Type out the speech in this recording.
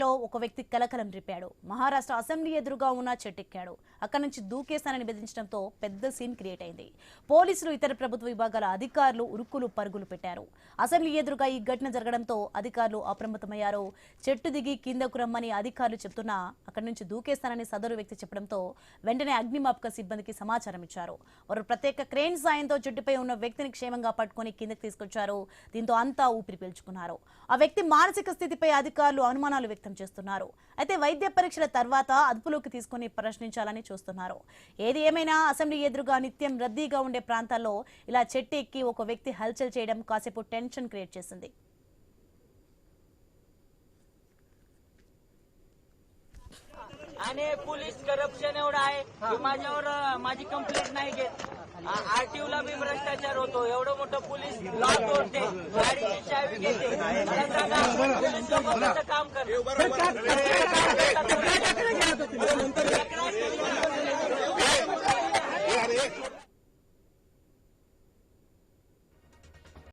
లో ఒక వ్యక్తి కలకలం రిపాడు. మహారాష్ట్ర అసెంబ్లీ ఎదురుగా ఉన్న చెట్టెక్కాడు. అక్కడి నుంచి దూకేశానని బెదిరించడంతో పెద్ద సీన్ క్రియేట్ అయింది. పోలీసులు ఇతర ప్రభుత్వ విభాగాల అధికారులు ఉరుకులు పరుగులు పెట్టారు. అసెంబ్లీ ఎదురుగా ఈ ఘటన జరగడంతో అధికారులు అప్రమత్తమయ్యారు. చెట్టు దిగి కిందకు రమ్మని అధికారులు చెప్తున్నా అక్కడి నుంచి దూకేస్తానని సదరు వ్యక్తి చెప్పడంతో వెంటనే అగ్నిమాపక సిబ్బందికి సమాచారం ఇచ్చారు. వారు ప్రత్యేక క్రేన్ సాయంతో చెట్టుపై ఉన్న వ్యక్తిని క్షేమంగా పట్టుకుని కిందకి తీసుకొచ్చారు. దీంతో అంతా ఊపిరి పీల్చుకున్నారు. ఆ వ్యక్తి మానసిక స్థితిపై అధికారులు అనుమానాలు వ్యక్తం చేస్తున్నారు. అయితే వైద్య పరీక్షల తర్వాత అదుపులోకి తీసుకుని ప్రశ్నించాలని చూస్తున్నారు. ఏది ఏమైనా అసెంబ్లీ ఎదురుగా నిత్యం రద్దీగా ఉండే ప్రాంతాల్లో ఇలా చెట్టు ఎక్కి ఒక వ్యక్తి హల్చల్ చేయడం కాసేపు టెన్షన్ క్రియేట్ చేసింది. आणि पोलीस करप्शन एवढं आहे की माझ्यावर माझी कंप्लेंट नाही घेत. आरटीओ ला बी भ्रष्टाचार होतो. एवढं मोठं पोलीस लॉ तोडते, गाडीची चावी घेते. मला सांगा पोलीस लोक कसं काम करतात.